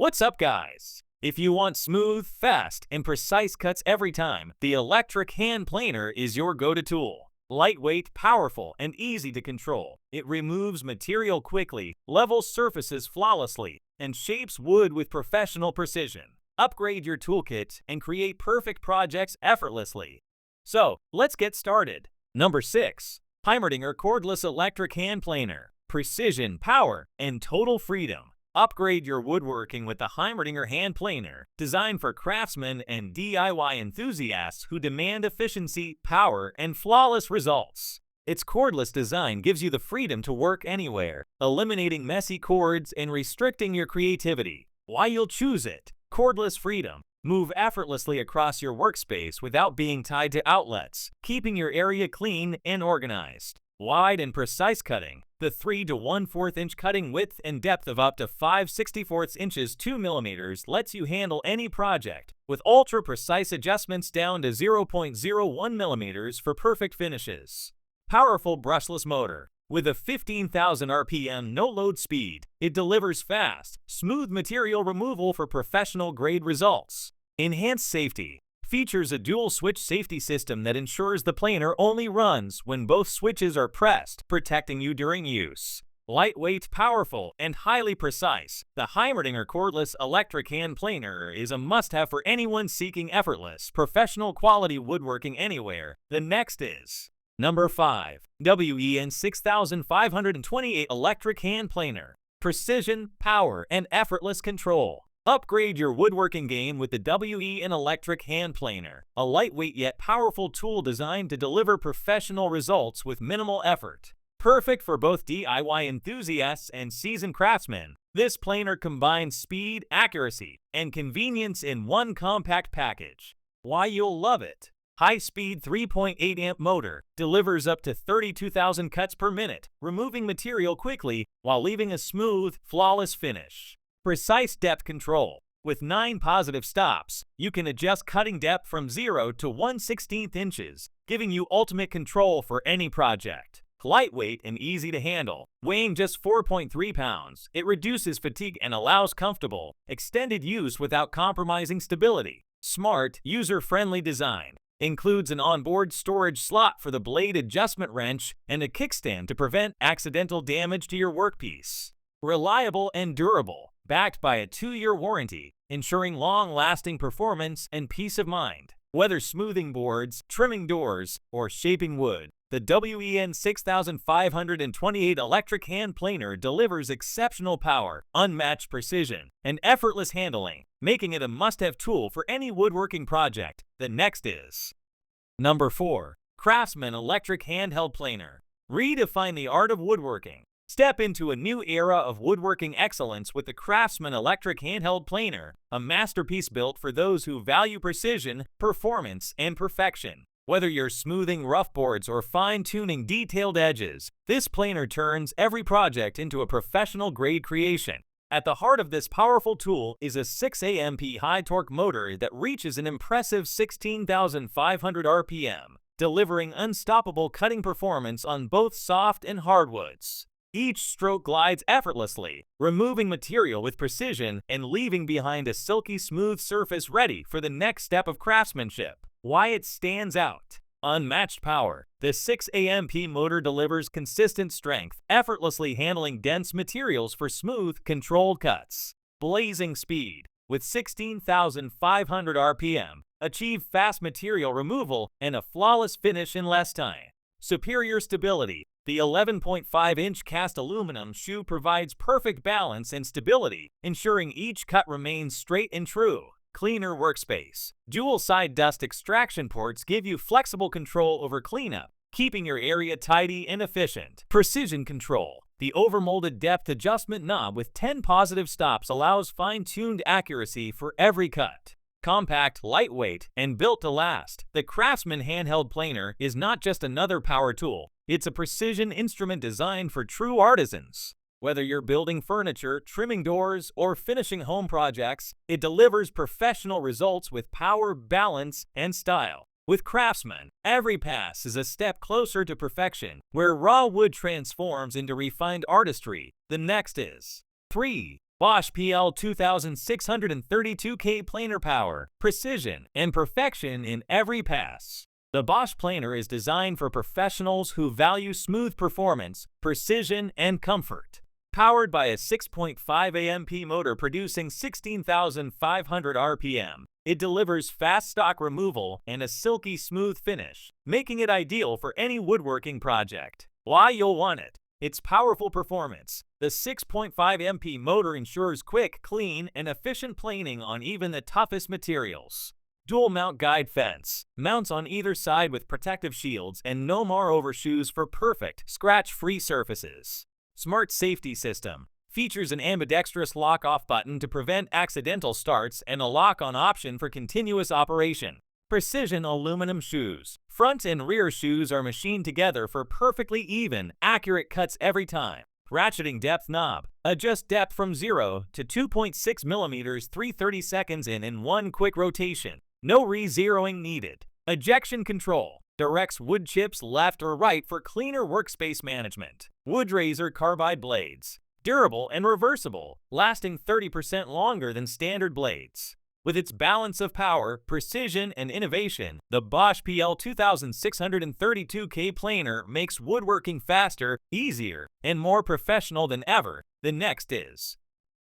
What's up, guys? If you want smooth, fast, and precise cuts every time, the electric hand planer is your go-to tool. Lightweight, powerful, and easy to control, it removes material quickly, levels surfaces flawlessly, and shapes wood with professional precision. Upgrade your toolkit and create perfect projects effortlessly. So, let's get started. Number 6. Heimerdinger Cordless Electric Hand Planer. Precision, power, and total freedom. Upgrade your woodworking with the Heimerdinger hand planer, designed for craftsmen and DIY enthusiasts who demand efficiency, power, and flawless results. Its cordless design gives you the freedom to work anywhere, eliminating messy cords and restricting your creativity. Why you'll choose it? Cordless freedom. Move effortlessly across your workspace without being tied to outlets, keeping your area clean and organized. Wide and precise cutting. The 3 to 1/4 inch cutting width and depth of up to 5/64 inches 2 mm lets you handle any project, with ultra-precise adjustments down to 0.01 mm for perfect finishes. Powerful brushless motor. With a 15,000 RPM no-load speed, it delivers fast, smooth material removal for professional-grade results. Enhanced safety. Features a dual-switch safety system that ensures the planer only runs when both switches are pressed, protecting you during use. Lightweight, powerful, and highly precise, the Heimerdinger Cordless Electric Hand Planer is a must-have for anyone seeking effortless, professional-quality woodworking anywhere. The next is Number 5. WEN 6528 Electric Hand Planer. Precision, power, and effortless control. Upgrade your woodworking game with the WEN Electric Hand Planer, a lightweight yet powerful tool designed to deliver professional results with minimal effort. Perfect for both DIY enthusiasts and seasoned craftsmen, this planer combines speed, accuracy, and convenience in one compact package. Why you'll love it? High-speed 3.8 amp motor delivers up to 32,000 cuts per minute, removing material quickly while leaving a smooth, flawless finish. Precise depth control. With 9 positive stops, you can adjust cutting depth from 0 to 1/16 inches, giving you ultimate control for any project. Lightweight and easy to handle. Weighing just 4.3 pounds, it reduces fatigue and allows comfortable, extended use without compromising stability. Smart, user-friendly design. Includes an onboard storage slot for the blade adjustment wrench and a kickstand to prevent accidental damage to your workpiece. Reliable and durable, backed by a 2-year warranty, ensuring long-lasting performance and peace of mind. Whether smoothing boards, trimming doors, or shaping wood, the WEN 6528 Electric Hand Planer delivers exceptional power, unmatched precision, and effortless handling, making it a must-have tool for any woodworking project. The next is Number 4. CRAFTSMAN Electric Handheld Planer. Redefine the art of woodworking. Step into a new era of woodworking excellence with the CRAFTSMAN Electric Handheld Planer, a masterpiece built for those who value precision, performance, and perfection. Whether you're smoothing rough boards or fine-tuning detailed edges, this planer turns every project into a professional-grade creation. At the heart of this powerful tool is a 6 amp high-torque motor that reaches an impressive 16,500 RPM, delivering unstoppable cutting performance on both soft and hardwoods. Each stroke glides effortlessly, removing material with precision and leaving behind a silky smooth surface ready for the next step of craftsmanship. Why it stands out? Unmatched power. The 6 amp motor delivers consistent strength, effortlessly handling dense materials for smooth, controlled cuts. Blazing speed. With 16,500 RPM, achieve fast material removal and a flawless finish in less time. Superior stability. The 11.5-inch cast aluminum shoe provides perfect balance and stability, ensuring each cut remains straight and true. Cleaner workspace. Dual-side dust extraction ports give you flexible control over cleanup, keeping your area tidy and efficient. Precision control. The overmolded depth adjustment knob with 10 positive stops allows fine-tuned accuracy for every cut. Compact, lightweight, and built to last, the CRAFTSMAN Handheld Planer is not just another power tool, it's a precision instrument designed for true artisans. Whether you're building furniture, trimming doors, or finishing home projects, it delivers professional results with power, balance, and style. With CRAFTSMAN, every pass is a step closer to perfection, where raw wood transforms into refined artistry. The next is 3. Bosch PL 2632K planer power, precision, and perfection in every pass. The Bosch planer is designed for professionals who value smooth performance, precision, and comfort. Powered by a 6.5 amp motor producing 16,500 RPM, it delivers fast stock removal and a silky smooth finish, making it ideal for any woodworking project. Why you'll want it? Its powerful performance. The 6.5 amp motor ensures quick, clean, and efficient planing on even the toughest materials. Dual mount guide fence. Mounts on either side with protective shields and no more overshoes for perfect, scratch-free surfaces. Smart safety system. Features an ambidextrous lock-off button to prevent accidental starts and a lock-on option for continuous operation. Precision aluminum shoes. Front and rear shoes are machined together for perfectly even, accurate cuts every time. Ratcheting depth knob. Adjust depth from 0 to 2.6 mm 3/30 seconds in one quick rotation. No re-zeroing needed. Ejection control. Directs wood chips left or right for cleaner workspace management. Wood razor carbide blades. Durable and reversible, lasting 30% longer than standard blades. With its balance of power, precision, and innovation, the Bosch PL 2632K planer makes woodworking faster, easier, and more professional than ever. The next is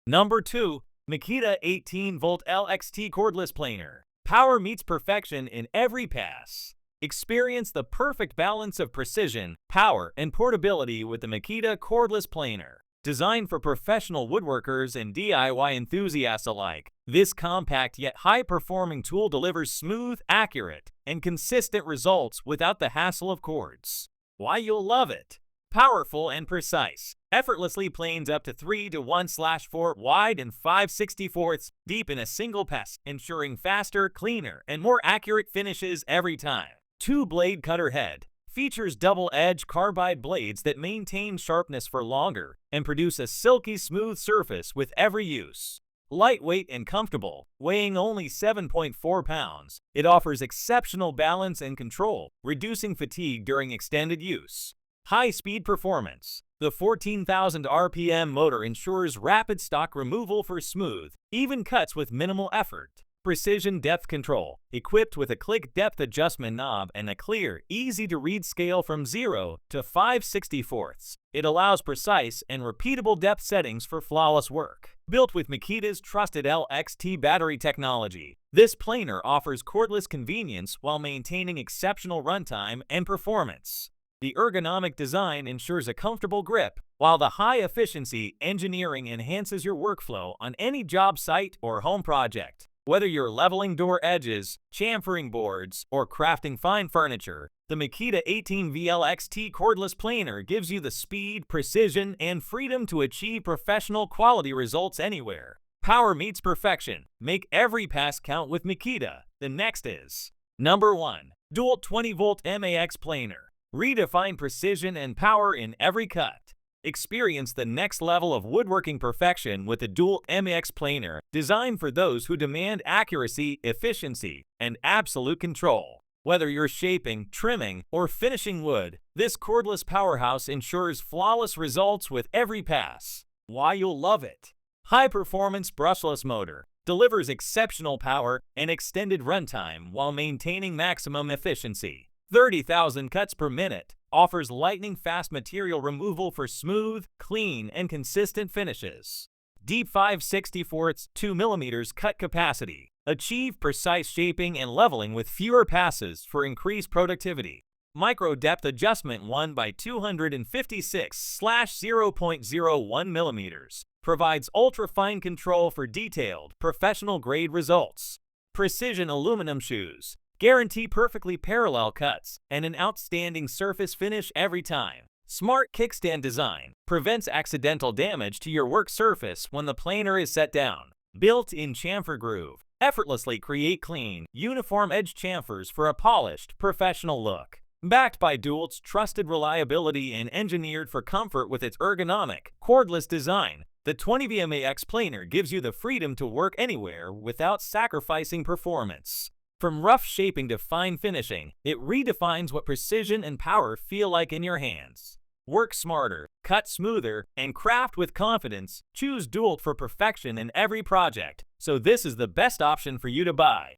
Number 2. Makita 18V LXT Cordless Planer. Power meets perfection in every pass. Experience the perfect balance of precision, power, and portability with the Makita Cordless Planer. Designed for professional woodworkers and DIY enthusiasts alike, this compact yet high-performing tool delivers smooth, accurate, and consistent results without the hassle of cords. Why you'll love it? Powerful and precise. Effortlessly planes up to 3 to 1/4 wide and 5/64 deep in a single pass, ensuring faster, cleaner, and more accurate finishes every time. 2-blade cutter head. Features double-edged carbide blades that maintain sharpness for longer and produce a silky smooth surface with every use. Lightweight and comfortable, weighing only 7.4 pounds, it offers exceptional balance and control, reducing fatigue during extended use. High-speed performance. The 14,000 RPM motor ensures rapid stock removal for smooth, even cuts with minimal effort. Precision depth control. Equipped with a click depth adjustment knob and a clear, easy-to-read scale from 0 to 5/64, it allows precise and repeatable depth settings for flawless work. Built with Makita's trusted LXT battery technology, this planer offers cordless convenience while maintaining exceptional runtime and performance. The ergonomic design ensures a comfortable grip, while the high-efficiency engineering enhances your workflow on any job site or home project. Whether you're leveling door edges, chamfering boards, or crafting fine furniture, the Makita 18V LXT cordless planer gives you the speed, precision, and freedom to achieve professional quality results anywhere. Power meets perfection. Make every pass count with Makita. The next is Number 1. DEWALT 20V MAX Planer. Redefine precision and power in every cut. Experience the next level of woodworking perfection with the DEWALT MAX planer, designed for those who demand accuracy, efficiency, and absolute control. Whether you're shaping, trimming, or finishing wood, this cordless powerhouse ensures flawless results with every pass. Why you'll love it? High-performance brushless motor delivers exceptional power and extended runtime while maintaining maximum efficiency. 30,000 cuts per minute. Offers lightning-fast material removal for smooth, clean, and consistent finishes. Deep 5/64 2 mm cut capacity. Achieve precise shaping and leveling with fewer passes for increased productivity. Micro depth adjustment 1/256/0.01 mm. Provides ultra-fine control for detailed, professional-grade results. Precision aluminum shoes. Guarantee perfectly parallel cuts and an outstanding surface finish every time. Smart kickstand design prevents accidental damage to your work surface when the planer is set down. Built-in chamfer groove. Effortlessly create clean, uniform edge chamfers for a polished, professional look. Backed by DEWALT's trusted reliability and engineered for comfort with its ergonomic, cordless design, the 20V MAX planer gives you the freedom to work anywhere without sacrificing performance. From rough shaping to fine finishing, it redefines what precision and power feel like in your hands. Work smarter, cut smoother, and craft with confidence. Choose DEWALT for perfection in every project. So this is the best option for you to buy.